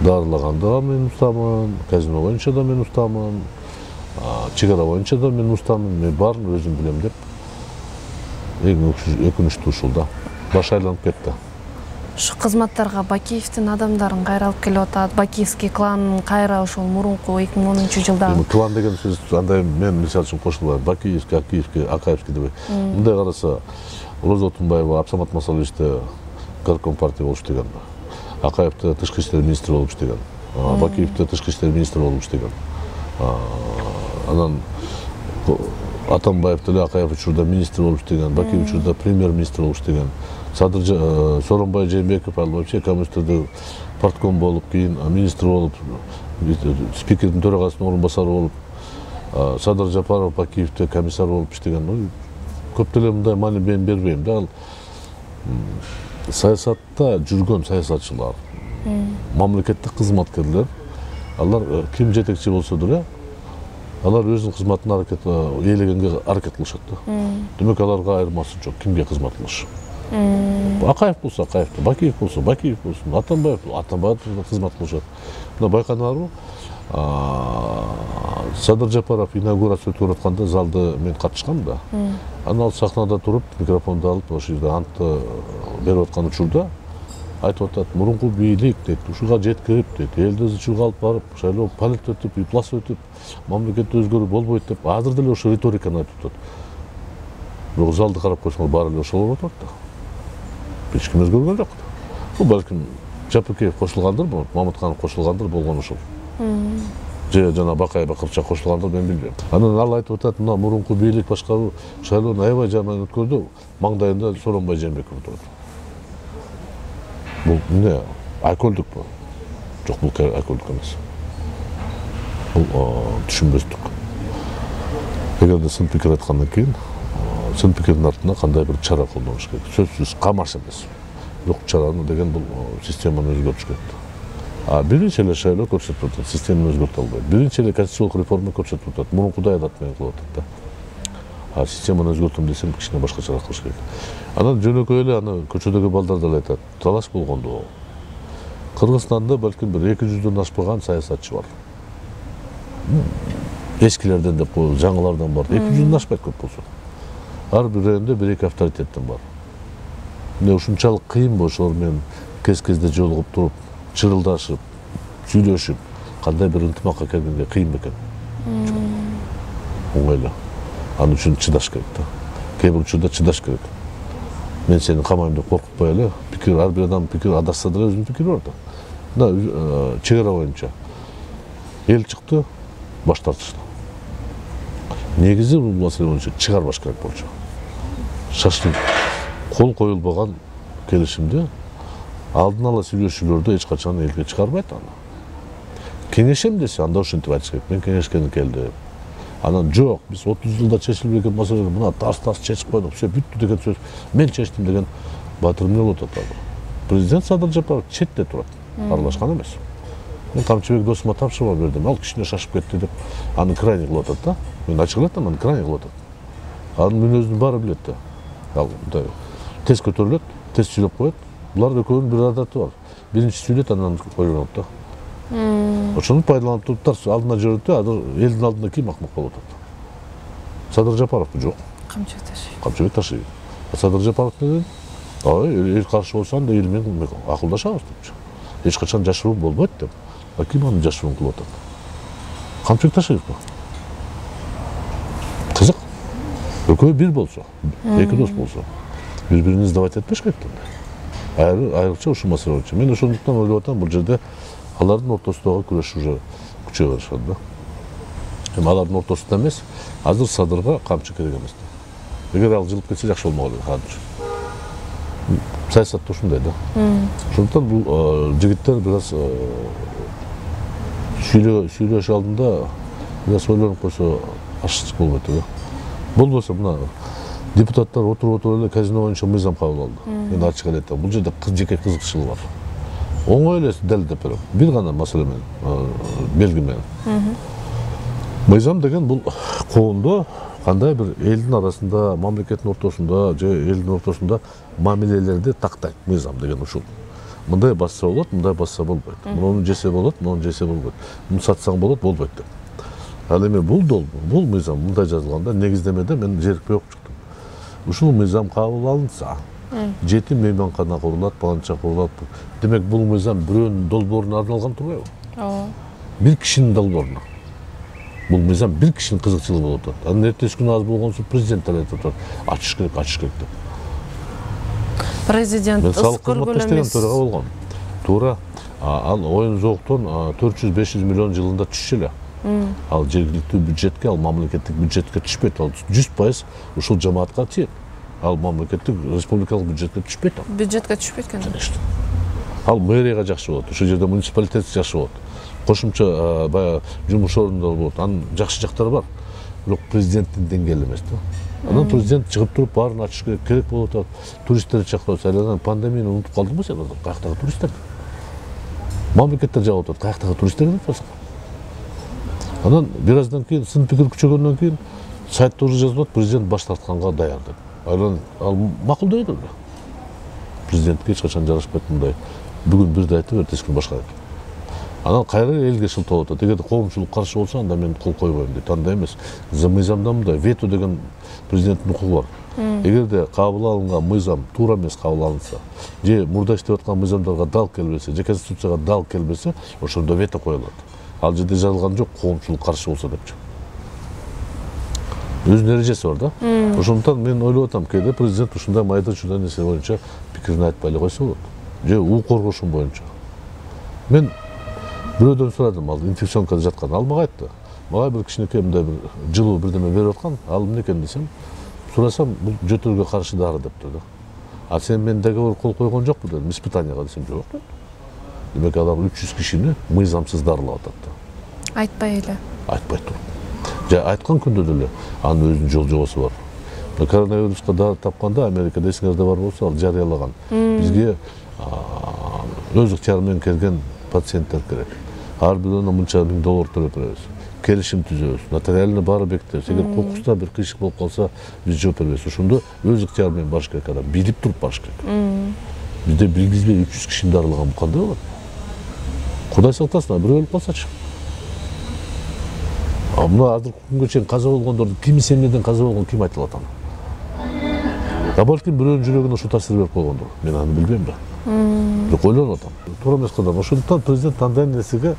Дарылаганда мен устамын, казино боюнча да мен устамын, чегара боюнча да мен устамын, мен баарын өзүм билем деп өкүнүчтүү ушул да. Баш айланып кетти. Ушу кызматтарга Бакиевдин адамдарын кайра алып келип атат. Бакиевский клан кайра ошол мурунку 2010-жылдагы. Клан деген сөз андай мен мисалы үчүн кошулбайм. Бакиевский, Акаевский деп. Мындай караса Роза Отунбаева Абсамат Масаловичте горком партия болуп иштеген. Акаевте тышкы иштер министри болуп иштеген. Бакиевте тышкы иштер министри болуп иштеген. Анан Атамбаев деле Акаев учурда министр болуп иштеген, Бакиев учурда премьер-министр болуп иштеген. Сооронбай Жээнбеков ал вообще коммунисттерде партком болуп, кийин министр болуп, спикердин төрагасынын орун басары болуп, Садыр Жапаров Бакиевте комиссар болуп иштеген. Көп деле мындай маани мен бербейм да. Ал саясатта жүргөн саясатчылар, мамлекеттик кызматкерлер, алар ким жетекчи болсо деле, алар өзүнүн кызматын ээлегенге аракет кылышат да. Демек аларга айырмасы жок, кимге кызмат кылыш. Акаев болсо Акаевте, Бакиев болсо Бакиев болсун, Атамбаев кызмат кылышат. Мына байканыңарбы? Садыр Жапаров инаугурация өтүп атканда залда мен катышкам да. Анан ал сахнада туруп, микрофонду алып, ошол жерде антты берип аткан учурда айтып атат, мурунку бийлик дейт, ушуга жеткирип дейт, элди ызчууга алып барып, шайлоо палет өтүп, ыплас өтүп, мамлекетти өзгөрүү болбойт деп, азыр деле ошо риториканы айтып атат. Бирок залды карап койсоңор баары эле ошол болуп атат да. Эч ким өзгөргөн жок. Бул балким Жапекеев кошулгандыр, Мамытканов кошулгандыр, болгон ушул. Же жана Бакаева Кырчак кошулгандыр, мен билбейм. Анан ал айтып атат, мына мурунку бийлик башкаруу шайлоону аябай жаман өткөрдү, маңдайында Сооронбай Жээнбеков турат. Бул эмне? Айкөлдүк бу. Жок, бул айкөлдүк эмес. Бул түшүнбөстүк. Эгерде сын пикир айткандан кийин, сын пикирдин артына кандай бир чара колдонуш керек. Сөзсүз камаш эмес. Жок чараны деген бул системаны өзгөртүш керек. Биринчи эле шайлоо көрсөтүп атат, системаны өзгөртө албайт. Биринчи эле конституциялык реформа көрсөтүп атат, мурункудай адат менен кылып атат да. Системаны өзгөртөм десем, кичине башкачараак кылыш керек. Анан жөнөкөй эле аны көчөдөгү балдар деле айтат. Талаш болгондо Кыргызстанда балким бир 200дөн ашпаган саясатчы бар. Эскилерден деп коелу, жаңылардан бар. 200дөн ашпайт көп болсо. Ар бир районда 1-2 авторитеттен бар. Эмне ушунчалык кыйын ошолор менен кез-кезде жолугуп туруп, чырылдашып, сүйлөшүп, кандай бир ынтымакка келгенге кыйын бекен. Оңой эле. Анын үчүн чыдаш керек да. Кээ бир учурда чыдаш керек. Мен сени камайм деп коркутпай эле, пикир, ар бир адам пикир адашса деле өзүнүн пикири бар да. Мына чегара боюнча эл чыкты, баш тартышты. Негизи бул маселе боюнча чыгарбаш керек болчу. Шашлык кол коюлбаган келишимди алдын ала сүйлөшүүлөрдө эч качан элге чыгарбайт аны. Кеңешем десе, анда ушинтип айтыш керек. Мен кеңешкени келдим. Анан жок, биз 30 жылда чечилбеген маселени мына тарс-тарс чечип койдук, все бүттү деген сөз. Мен чечтим деген батыр эмне болуп атат азыр? Президент Садыр Жапаров четте турат, аралашкан эмес. Мен Камчыбек досума тапшырма бердим, ал кичине шашып кетти деп, аны крайне кылып атат да. Мен ачык эле айтам, аны крайне кылып атат. Анын мүнөзүн баары билет да. Ал тез көтөрүлөт, тез сүйлөп коет. Булар экөөнүн бир адаты бар. Биринчи сүйлөйт, анан койгонот да. Ошону пайдаланып туруптар алдына жүрөт да, азыр элдин алдында ким акмак болуп атат? Садыр Жапаровбу жок. Камчыбек Ташиев. Садыр Жапаров деген, эл каршы болсо анда эл менен акылдашабыз депчи. Эч качан жашыруун болбойт деп. Ким аны жашыруун кылып атат? Камчыбек Ташиевбу. Кызык. Экөө бир болсо, эки дос болсо, бири-бирин издавать этпеш керек да. Айрыкча ушул маселе боюнча. Мен ошондуктан ойлоп атам, бул жерде алардын ортосундагы күрөш уже күчөй башкады да. Эми алардын ортосунда эмес, азыр Садырга камчы керек эмес да. Эгер ал жылып кетсе жакшы болмок эле азыр. Саясатта ушундай да. Ошондуктан бул жигиттер бир аз сүйлөш алдында бир аз ойлонуп койсо ашык болбойт да. Болбосо мына депутаттар отуруп эле казино боюнча мыйзам кабыл алды. Мен ачык эле айтам, бул жерде жеке кызыкчылык бар. Оңой эле далилдеп берем. Бир гана маселе менен, белги менен. Мыйзам деген бул коомдо кандай бир элдин арасында, мамлекеттин ортосунда же элдин ортосунда мамилелерди тактайт. Мыйзам деген ушул. Мындай басса болот, мындай басса болбойт. Муну жесе болот, муну жесе болбойт. Муну сатсаң болот, болбойт деп. Ал эми бул мыйзам мындай жазылганда негиздемеде мен жерикпей окуп чыктым. Ушул мыйзам кабыл алынса, 7 мейманкана курулат, баланча курулат. Демек бул мыйзам бирөөнүн долбооруна арналган турбайбы? Бир кишинин долбооруна. Бул мыйзам бир кишинин кызыкчылыгы болуп атат. Анын эртеси күнү аз болгонсу президенттер айтып атат, ачыш керек деп. Президент ыс көргөн эмес болгон. Туура. Ал оюн зооктон 400-500 миллион жылында түшчү эле. Ал жергиликтүү бюджетке, ал мамлекеттик бюджетке түшпөйт. Ал 100% ушул жамаатка тиет. Ал мамлекеттик республикалык бюджетке түшпөйт. Бюджетке түшпөйт экен. Ал мэрияга жакшы болот. Ошол жерде муниципалитет жакшы болот. Кошумча баягы жумуш орундар болот. Анын жакшы жактары бар. Бирок президенттин деңгээли эмес да. Анан президент чыгып туруп баарын ачыш керек болуп атат. Туристтерди чакырып атат. Пандемияны унутуп калдыңбы сен? Каяктагы туристтер? Мамлекеттер жагып атат. Каяктагы туристтер деп атасың? Анан бир аздан кийин сын пикир күчөгөндөн кийин сайтта уже жазылат, президент баш тартканга даяр деп. Ал макулдойт эле. Президентке эч качан жарашпайт мындай. Бүгүн бирди айтып, эртеси күнү башка айтат. Анан кайра элге шылтап атат. Эгерде коомчулук каршы болсо, анда мен кол койбойм дейт. Андай эмес. Мыйзамда мындай вето деген президенттин укугу бар. Эгерде кабыл алынган мыйзам туура эмес кабыл алынса, же мурда иштеп аткан мыйзамдарга дал келбесе, же конституцияга дал келбесе, ошондо вето коюлат. Ал жерде жазылган жок, коомчулук каршы болсо депчи. Өзүнүн эрежеси бар да. Ошондуктан мен ойлоп атам, кээде президент ушундай майда-чүйда нерсе боюнча пикирин айтпай эле койсо болот. Же уу коргошун боюнча. Мен бирөөдөн сурадым, ал инфекционкада жаткан, ал мага айтты. Мага бир кичинекей мындай бир жылуу бирдеме берип аткан, ал эмне экен десем, сурасам, бул жөтөлгө каршы дары дептир да. А сен мен договор кол койгон жокпу дедим, испытанияга десем, жок деді. Демек алар 300 кишини мыйзамсыз дарылап атат да. Айтпай эле. Айтпай туруп. Же айткан күндө деле анын өзүнүн жол жобосу бар. Коронавируска дары тапканда Америкада эсиңерде бар болсо, ал жарыялаган. Бизге өз ыктыяры менен келген пациенттер керек. Ар бирөөнө мынча $1000 төлөп беребиз. Келишим түзөбүз. Нотариально баары бекитебиз. Эгер кокуста бир кыйшык болуп калса, биз жооп беребиз. Ошондо өз ыктыяры менен барыш керек адам. Билип туруп барыш керек. Бизде билгизбей 300 кишини дарылаган кандай болот? Кудай сактасын, бирөө өлүп калсачы. Мына азыркы күнгө чейин каза болгондорду ким эмнеден каза болгон ким айта алат аны? Балким бирөөнүн жүрөгүнө ушул таасир берип койгондур. Мен аны билбейм да. Бирок ойлонуп атам. Туура эмес кылдым. Ошондуктан президент андай нерсеге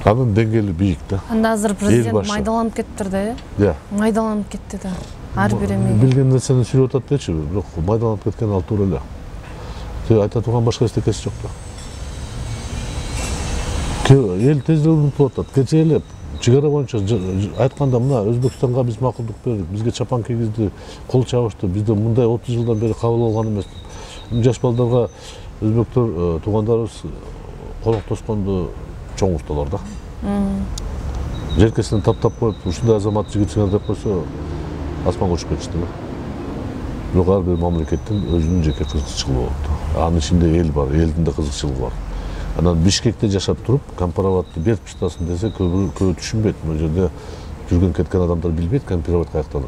анын деңгээли бийик да. Анда азыр президент майдаланып кеттир да, Иә. Майдаланып кетти да. Ар бир эмеге. Билген нерсени сүйлөп атат дечи, бирок майдаланып кеткен ал туура эле. Айта турган башка эчтекеси жок да. Эл тезирээк унутуп атат. Кечээ эле чек ара боюнча айтканда мына Өзбекстанга биз макулдук бердик, бизге чапан кийгизди, кол чабышты, бизде мындай 30 жылдан бери кабыл алган эмес. Жаш балдарга өзбектөр туугандарыбыз конок тосконду чоң укталар да. Желкесинен таптап коюп, ушундай азамат жигитсиңер деп койсо, асманга учуп кетишти да. Бирок ар бир мамлекеттин өзүнүн жеке кызыкчылыгы болот. Анын ичинде эл бар, элдин да кызыкчылыгы бар. Анан Бишкекте жашап туруп, компараватты берип туштасын десе, көбү түшүнбөйт. Бул жерде жүргөн кеткен адамдар билбейт компарават каяктан.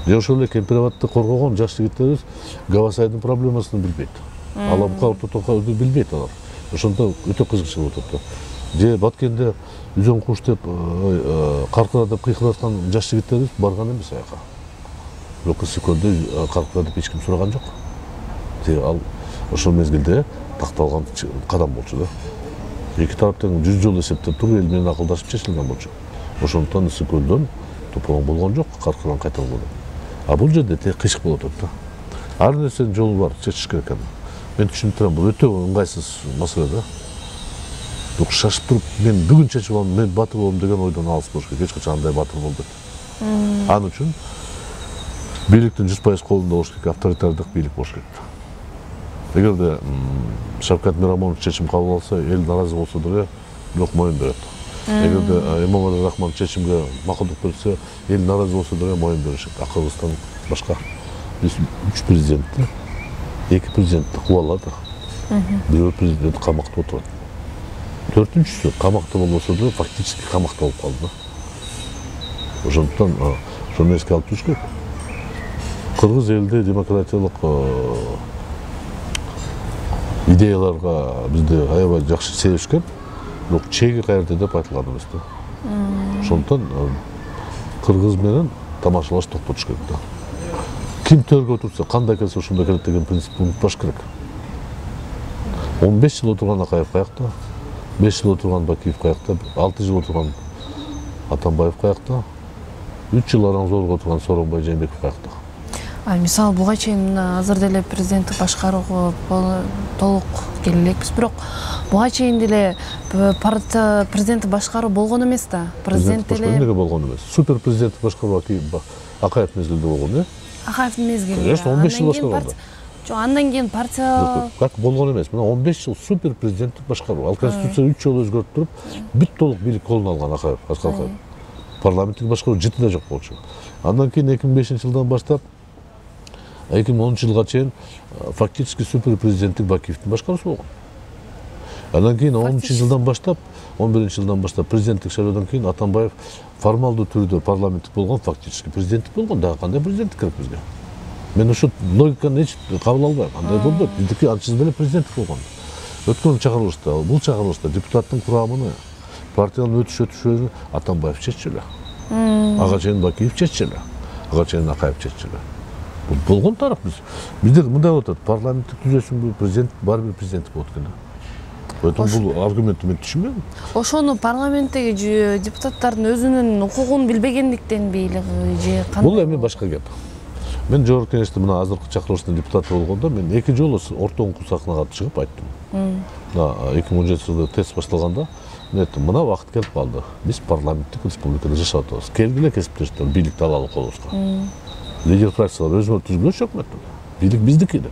Же ошол эле компараватты коргогон жаш жигиттерибиз Гавасайдын проблемасын билбейт. Алабука ортотокко билбейт алар. Ошондо өтө кызыкчылык болот да. Же Баткенде үзөң куш деп каркыра деп кыйкыраткан жаш жигиттерибиз барган эмес аяка. Бирок Ысыкөлдө каркыра деп эч ким сураган жок. Ал ошол мезгилде такталган кадам болчу да. Эки тараптын 100 жол эсептеп туруп эл менен акылдашып чечилген болчу. Ошондуктан Ысыкөлдөн топогон болгон жок, каркыран кайталган. А бул жерде тек кыйшык болуп атат да. Ар нерсенин жолу бар, чечиш керек экен. Мен түшүнүп турам, бул өтө ыңгайсыз маселе да. Бирок шашып туруп, мен бүгүн чечип алам, мен батыр болом деген ойдон алыс болуш керек. Эч качан андай батыр болду деп. Ал үчүн бийликтин 100% колунда болуш керек, авторитардык бийлик болуш керек. Эгерде Шавкат Мирамонов чечим кабыл алса, эл наразы болсо деле, бирок моюн берет. Эгерде Эмомали Рахмон чечимге макулдук берсе, эл наразы болсо деле моюн беришет. Кыргызстан башка. Биз 3 президентти, 2 президентти кубалады. Бирөө президент камакта отурат. 4-үчүсү камакта болбосо деле фактически камакта болуп калды. Ошондуктан ошону эске алып туруш керек. Кыргыз элде демократиялык идеяларга бизде аябай жакшы себишкен, бирок чеги каерде деп айтылган эмес да. Ошондуктан кыргыз менен тамашалаш токтотуш керек да. Ким төргө турса, кандай келсе ошондой келет деген принципти унутпаш керек. 15 жыл отурган Акаев каякта, 5 жыл отурган Бакиев каякта, 6 жыл отурган Атамбаев каякта, 3 жыл Аранзорго отурган Сооронбай Жээнбеков каякта. Мисалы буга чейин азыр деле президенттик башкарууга толук келе элекпиз, бирок буга чейин деле президенттик башкаруу болгон эмес да. Президент деле эмнеге болгон эмес? Супер президенттик башкаруу Акаев мезгилде болгон, э? Акаевдин мезгилинде. Конечно, 15 жыл башкарганда. Жок, андан кийин партия как болгон эмес. Мына 15 жыл супер президенттик башкаруу. Ал конституция 3 жолу өзгөртүп туруп, бүт толук бийлик колуна алган Акаев, Аскар. Парламенттик башкаруу жыты да жок болчу. Андан кийин 2005-жылдан баштап 2010 жылга чейин фактически супер президенттик Бакиевдин башкаруусу болгон. Андан кийин 10-жылдан баштап, 11-жылдан баштап президенттик шайлоодон кийин Атамбаев формалдуу түрдө парламенттик болгон, фактически президенттик болгон. Дагы кандай президенттик керек бизге? Мен ошол логиканы эч кабыл албайм. Андай болбойт. Биздики анча деле президенттик болгон. Өткөн чыгарылышта, бул чыгарылышта депутаттын курамыны, партиянын өтүш Атамбаев чечти эле. Ага чейин Бакиев чечти эле. буга чейин Акаев чечилген. Бул болгон тарых бизде мындай болуп атат. Парламенттик түзөсүңбү, президент бар бир президент болот экен. Поэтому бул аргументти мен түшүнбөйм. Ошону парламенттеги депутаттардын өзүнүн укугун билбегендиктенби же кандай? Бул эми башка кеп. Мен жогорку кеңеште мына азыркы чакырылыштын депутаты болгондо мен 2 жолу Орто сахнага чыгып айттым. 2017-жылы тест башталганда мен айттым, мына убакыт келип калды. Биз парламенттик республикада жашап атабыз. Келгиле кесиптештер, бийликти алалы колубузга. Лидер фракциялар өзүнө түзгүлөчү өкмөттү. Бийлик биздики эле.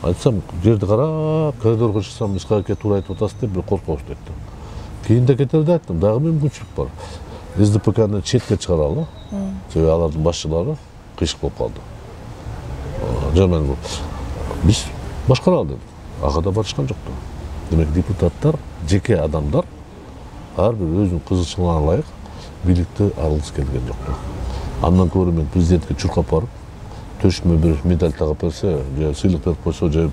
Айтсам, жерди карап, коридорго чыксам, эч кайерге туура айтып атасыз деп бир коркуп кетти. Кийинде кетерде айттым, дагы мүмкүнчүлүк бар. СДПКны четке чыгаралы. Себеби алардын башчылары кыйшык болуп калды. Жаман биз башкаралы дедим. Ага да барышкан жок. Демек депутаттар, жеке адамдар ар бир өзүнүн кызыкчылыгына ылайык бийликти алгысы келген жок. Андан көрө мен президентке чуркап барып, төшмө бир медаль тагып берсе, же сыйлык берип койсо, же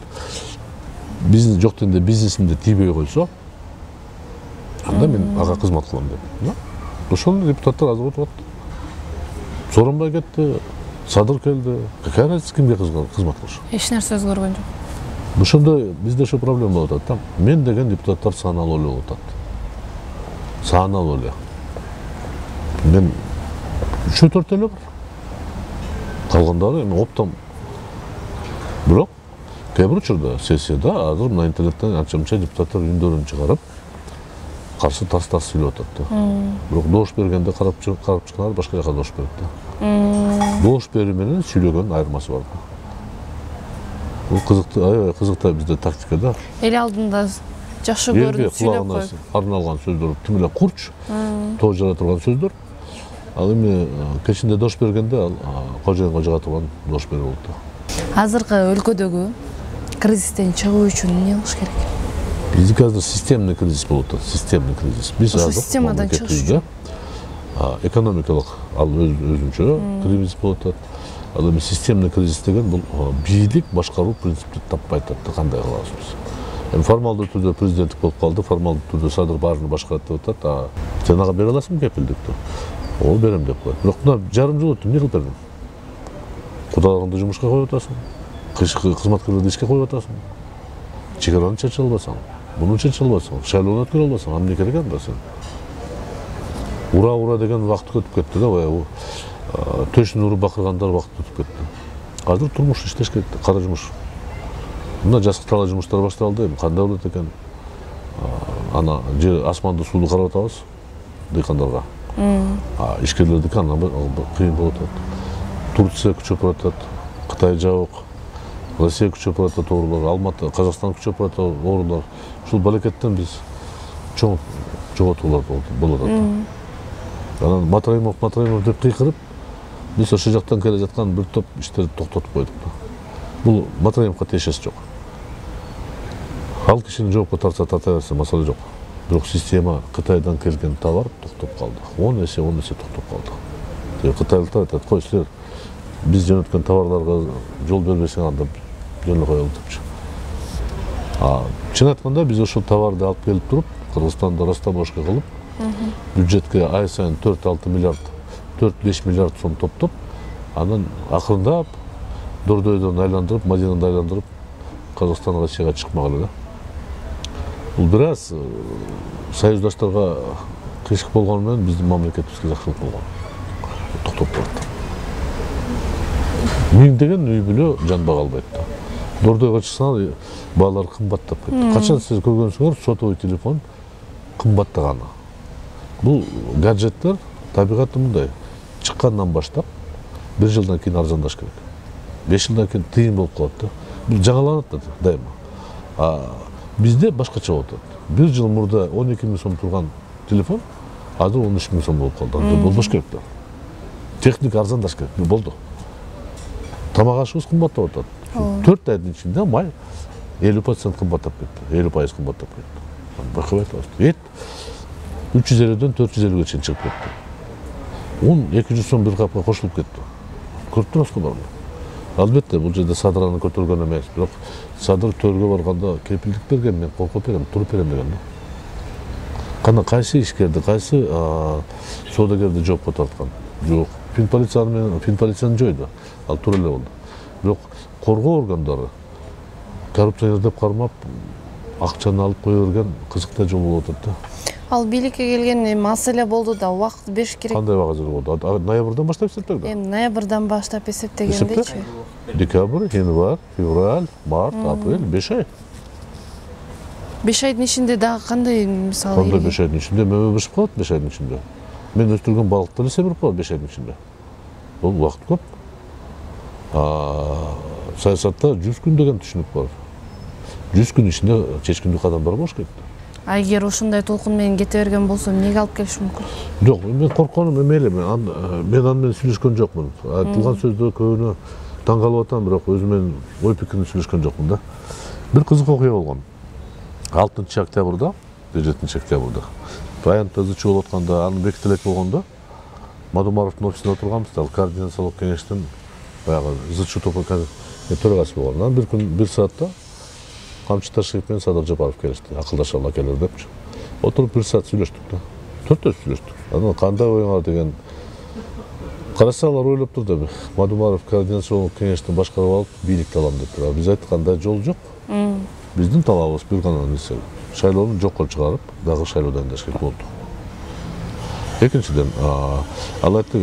бизнес жок дегенде бизнесинде тийбей койсо, анда мен ага кызмат кылам деп. Ошондо депутаттар азыр отуп атты. Сооронбай кетти, Садыр келди. Какая разница кимге кызмат кылыш? Эч нерсе өзгөргөн жок. Ошондо бизде ошо проблема болуп атат. Мен деген депутаттар саналуу эле болуп атат. Саналуу эле. Мен 3-4 эле бар. Калгандары эми оптом. Бирок кээ бир учурда сессияда азыр мына интернеттен анча-мынча депутаттар үндөрүн чыгарып, каршы тас-тас сүйлөп атат. Бирок добуш бергенде карап чыккандар башка жака добуш берет да. Добуш берүү менен сүйлөгөн айырмасы бар. Бул кызыктуу, аябай кызыктуу бизде тактика да. Эл алдында жакшы көрүнүп сүйлөп коюп. Арналган сөздөр тим эле курч, тоо жара турган сөздөр. Ал эми кечинде добуш бергенде кожоюнга жыга турган добуш берүү болду. Азыркы өлкөдөгү кризистен чыгуу үчүн эмне кылыш керек? Бизде азыр системный кризис болуп атат, системный кризис. Биз азыр системадан чыгыш үчүн экономикалык ал өзүнчө кризис болуп атат. Ал эми системный кризис деген бул бийлик башкаруу принципти таппай атат. Кандай кылабыз биз? Эми формалдуу түрдө президенттик болуп калды, формалдуу түрдө Садыр баарын башкарат деп атат. Сен ага бере аласыңбы кепилдикти? Ол берем деп коет. Бирок мына жарым жыл өттү, эмне кылып бердиң? Кудаларыңды жумушка коюп атасың, кызматкерлерди ишке коюп атасың, чек араны чече албасаң, муну чече албасаң, шайлоону өткөрө албасаң, эмне керек анда сен? Ура деген убакыт өтүп кетти да, баягы төшүн уруп бакыргандар убакыт өтүп кетти. Азыр турмуш иштеш керек, кара жумуш. Мына жазгы талаа жумуштар башталды, эми кандай болот экен? Ана жер асманды сууну карап атабыз дыйкандарга. Ишкерлердики андан кыйын болуп атат. Турция күчөп баратат, Кытай жабык, Россия күчөп баратат оорулар, Алматы, Казакстан күчөп баратат оорулар. Ушул балекеттен биз чоң жоготуулар болуп атат. Анан Матраимов деп кыйкырып, биз ошол жактан келе жаткан бир топ иштерди токтотуп койдук. Бул Матраимовго тиешеси жок. Ал кишини жоопко тарта берсе маселе жок. Бирок система Кытайдан келген товар токтоп калды. 10 эсе токтоп калды. Кытайлыктар айтат, кой силер биз жөнөткөн товарларга жол бербесең анда жөн коелу депчи. Чын айтканда биз ошол товарды алып келип туруп, Кыргызстанда растаможка кылып, бюджетке ай сайын 4-6 миллиард, 4-5 миллиард сом топтоп, анан акырындап Дордойдон айландырып, Мадинаны айландырып, Казакстан, Россияга чыкмагыла да. Бул бир аз союздаштарга кыйшык болгону менен биздин мамлекетибизге жакшылык болгон. Токтоп барат. Миңдеген үй бүлө жанбак албайт да. Дордойго чыксаңар, баалар кымбаттап кетти. Качан сиз көргөнсүңөр, сотовый телефон кымбаттаганы. Бул гаджеттер табигаты мындай. Чыккандан баштап 1 жылдан кийин арзандаш керек. 5 жылдан кийин тыйын болуп калат да. Бул жаңаланат да дайыма. Бизде башкача болуп атат. 1 жыл мурда 12 000 сом турган телефон азыр 13 000 сом болуп калды. Андай болбош керек да. Техника арзандаш керек. Болду. Тамак ашыбыз кымбаттап атат. 4 айдын ичинде май 50% кымбаттап кетти. 50% кымбаттап кетти. Байкабай атабыз. Эт 350ден 450ге чейин чыгып кетти. 200 сом бир капка кошулуп кетти. Көрүп турасызбы барбы? Албетте, бул жерде Садыраны көтөргөн эмес, бирок Садыр төргө барганда кепилдик берген, мен коркуп берем, туруп берем деген да. Кана кайсы ишкерди, кайсы соодагерди жоопко тарткан? Жоқ, финполицияны жойды. Ал тура эле болду. Бирок коргоо органдары коррупционер деп кармап, акчаны алып кое берген кызыктай жол болуп атат да. Ал бийликке келген маселе болду да, убакыт бериш керек. Кандай убакыт болду? Ноябрдан баштап эсептеди да. Ноябрдан баштап эсептегендечи. Декабрь, январь, февраль, март, апрель, 5 ай. 5 айдын ичинде дагы кандай мисалы? Кандай 5 айдын ичинде мөмө бышып калат 5 айдын ичинде. Мен өстүргөн балыктар эле семирип калат 5 айдын ичинде. Бул убакыт көп. Саясатта 100 күн деген түшүнүк бар. 100 күн ичинде чечкиндүү кадамдар болуш керек. Эгер ушундай толкун менен кете берген болсо, эмнеге алып келиш мүмкүн? Жок, мен коркконум эме эле, мен аны менен сүйлөшкөн жокмун. Айтылган сөздө көбүнө таң калып атам, бирок өзүмөн ой пикирин сүйлөшкөн жокмун да. Бир кызык окуя болгон. 6 октябрда, 7 октябрда аянт ызычы болуп атканда, аны бекителек болгондо, Мадумаровдун офисинде отурганбыз, ал координациялык кеңештин баягы ызычы төрагасы болгон. Анан бир күн 1 саатта Камчы Ташиев менен Садыр Жапаров келишти, акылдашалы акелер депчи. Отуруп 1 саат сүйлөштүк да. Төртөө сүйлөштүк. Анан кандай оюңар деген карасалар ойлоп турду. Мадумаров координациялык кеңештин башкарып алып, бийликти алам деп тура. Биз айттык, кандай жол жок. Биздин талабыбыз бир гана нерсе. Шайлоону жокко чыгарып, дагы шайлоодон даш керек болду. Экинчиден, алар айтты,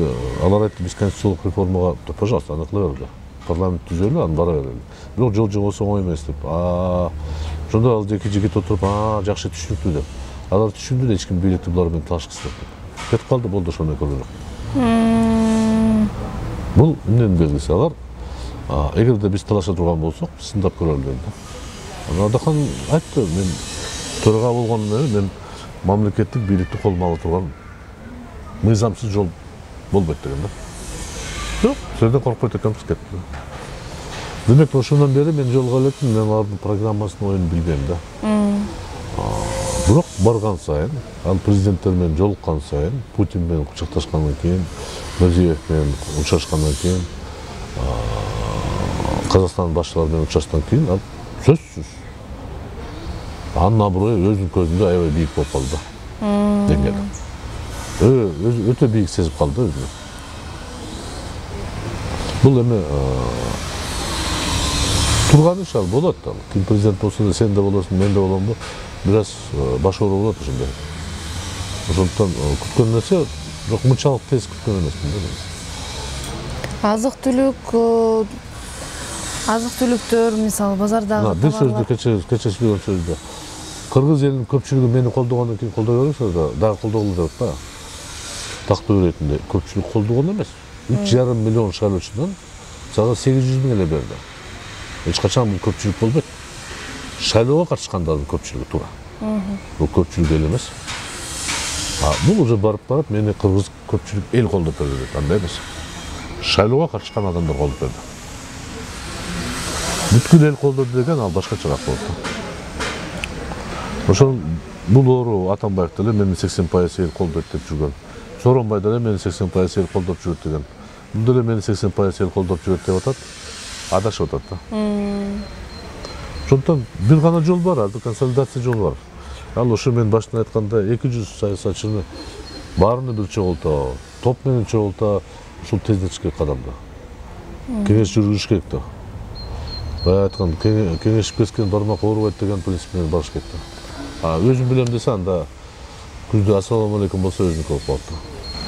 биз конституциялык реформага, пожалуйста, аны кыла бергиле. Парламент түзөлү, аны бара берели. Бирок жол болсо оңой эмес деп. Ошондо ал жеке отуруп, жакшы түшүнүктүү деп. Алар түшүндү да, эч ким бийликти булар менен талашкысы деп. Кетип калды, болду ошондой көргөнүк. Бул эмненин белгиси? Алар эгерде биз талаша турган болсок, сындап көрөлү dedi. Адахан айтты, мен төрага болгондон эле мен мамлекеттик бийликти колума ала турган мыйзамсыз жол болбойт деген да. Жок, сөздөн коркпойт экенбиз, кетти. Демек, ошондон бери мен жолго электим, мен алардын программасын оюн билбейм да. Бирок барган сайын, ал президенттер менен жолуккан сайын, Путин менен кучакташкандан кийин, Назиев менен учурашкандан кийин, Казакстан башчылары менен учурашкандан кийин, ал сөзсүз анын аброю өзүнүн көзүндө аябай бийик болуп калды. Деңгээлде. Өтө бийик сезип калды өзүнө. Бул эме турган иш ал болот да. Ким президент болсо да, сен да болосуң, мен да боломбу. Бир аз баш оору болот ошондой. Ошондуктан күткөн нерсе, бирок мынчалык тез күткөн эмесмин да. Азык-түлүктөр, мисалы, базардагы бир сөздү кече сүйлөгөн сөздү. Кыргыз элинин көпчүлүгү мени колдогондон кийин колдой берсе да, дагы колдогулу деп да. Тактоо иретинде көпчүлүк колдогон эмес. 3,5 миллион шайлоочудан сага 800 миң эле берди. Эч качан бул көпчүлүк болбойт. Шайлоого катышкандардын көпчүлүгү туура. Бул көпчүлүк эл эмес. Бул уже барып мени кыргыз көпчүлүк эл колдоп берди деп, андай эмес. Шайлоого катышкан адамдар колдоп берди. Бүткүл эл колдоду деген ал башкачараак болот. Ошол бул оору Атамбаев деле мени 80% эл колдойт деп жүргөн. Сооронбай деле мени 80% эл колдоп жүрөт деген. Бул деле мени 80% эл колдоп жүрөт деп атат. Адашып атат да. Ошондон бир гана жол бар, ал консолидация жолу бар. Ал ошо мен башында айткандай 200 саясатчыны баарыны бир чогулта, топ менен чогулта, ушул тездетиш керек кадамды. Кеңеш жүргүзүш керек да. Айткан кеңешип кескен бармак оорубайт деген принцип менен барыш керек да. Өзүм билем десе, анда күздө ассалам алейкум болсо өзүнүкү болуп калат.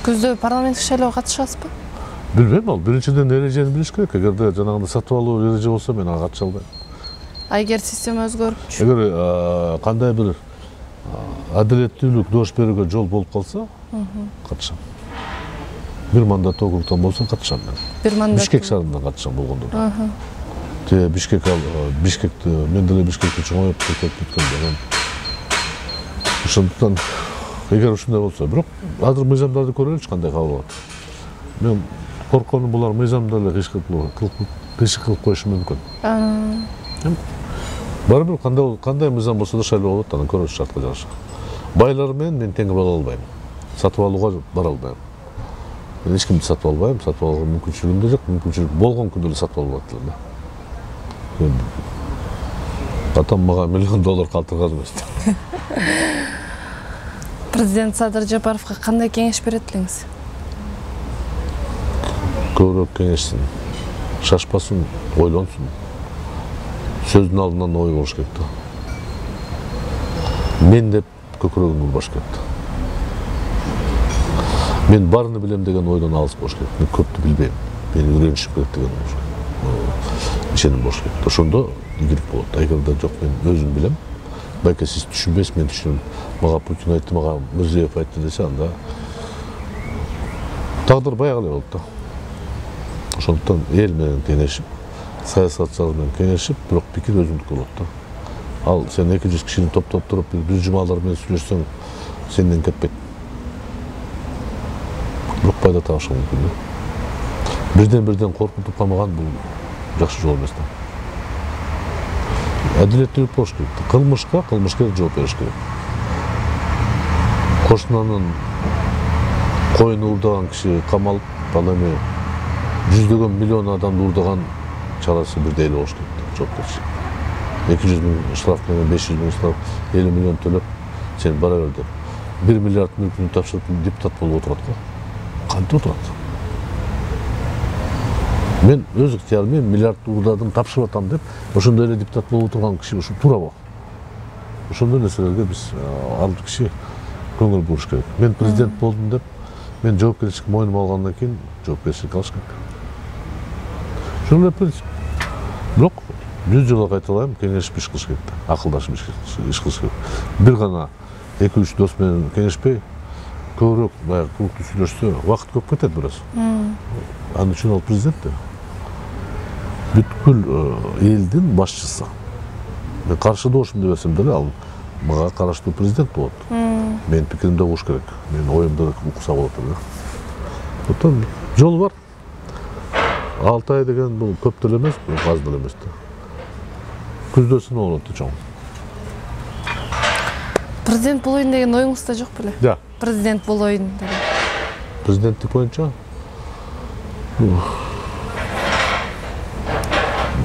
Күздө парламенттик шайлоого катышасызбы? Билбейм, ал биринчиден эрежени билиш керек. Эгерде жанагындай сатып алуу эреже болсо мен ага катыша албайм. Эгер система өзгөрүпчү? Эгер кандай бир адилеттүүлүк дош берүүгө жол болуп калса, катышам. Бир мандат округтан болсо катышам мен. Бир мандат. Бишкек шаарынан катышам болгондо. Бишкекти, мен деле Бишкекти чоңоюп кетип бүткөм. Ошондуктан, эгер ушундай болсо, бирок азыр мыйзамдарды көрөлүчү кандай кабыл алат. Мен коркконум булар мыйзамды эле кыйшык кылып коюшу мүмкүн. Барыбир кандай мыйзам болсо да шайлоо болот, аны көрөбүз шартка жараша. Байлар менен мен тең боло албайм. Сатып алууга бара албайм. Мен эч кимди сатып албайм, сатып алууга мүмкүнчүлүгүм да жок, мүмкүнчүлүк болгон күндө эле сатып алып алат элем. Атам мага $1 миллион калтырган эмес. Президент Садыр Жапаровго кандай кеңеш берет элеңиз? көбірек кеңешсін, шашпасын, ойлонсын. Сөздің алдынан ой болуш керек та. Мен деп көкірегін ұрбаш керек та. Мен барыны білем деген ойдан алыс болуш керек. Мен көпті білбейм. Мені үйренішіп керек деген болуш керек. Ишенім болуш керек. Ошондо игілік болады. Эгерде жоқ, мен өзім білем. Бәлки сіз түшінбейсіз, мен түшінем. Маға Путин айтты, маға Мирзиев айтты десе, анда тағдыр баяғы эле болот да. Ошондуктан эл менен кеңешип, саясатчылармен кеңешип, бирок пикир өзүмдүкү болот да. Ал сен 200 кишини топтоп туруп, бир жумалар менен сүйлөшсөң, сенден кетпейт. Бирок пайда табышы мүмкүн да. Бирден коркутуп калмаган бул жакшы жол эмес да. Адилеттүүлүк болуш керек. Кылмышка кылмышкер жооп бериш керек. Кошунанын коюн уурдаган киши камалып, ал эми жүздөгөн миллион адамды уурдаган чарасы бирдей эле болуш керек. Жоопкерчилик. 200 миң штраф менен 500 миң штраф, 50 миллион төлөп, сен бара бер деп. 1 миллиард мүлкүн тапшырып депутат болуп отурат го. Кантип отурат? Мен өз ыктыярыммен миллиард уурдадым, тапшырып атам деп, ошондой эле депутат болуп отурган киши ушу туурабы? Ошондой нерселерге биз ал киши көңүл буруш керек. Мен президент болдум деп, мен жоопкерчилик мойнума алгандан кийин жоопкерчилик алыш керек. Ошондой эле принцип. Бирок 100 жолу кайталайм, кеңешип иш кылыш керек да, акылдашып иш кылыш керек. Бир гана 2-3 дос менен кеңешпей, көбүрөөк баягы кругтуу сүйлөшсө, убакыт көп кетет бираз. Анын үчүн ал президент да. Бүткүл элдин башчысы. Мен каршы добушум деп берсем деле, ал мага караштуу президент болот. Менин пикиримде болуш керек. Менин оюмда укса болот да. Оттон жол бар. 6 ай деген бул көп деле эмес, аз деле эмес да. Күздө сыноо болот да чоң. Президент болоюн деген оюңузда жок беле? Да. Президент болоюн деген. Президенттик боюнча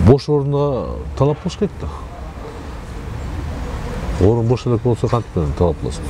бош орунга талап кылыш керек да. Орун бош элек болсо кантип талап кыласың?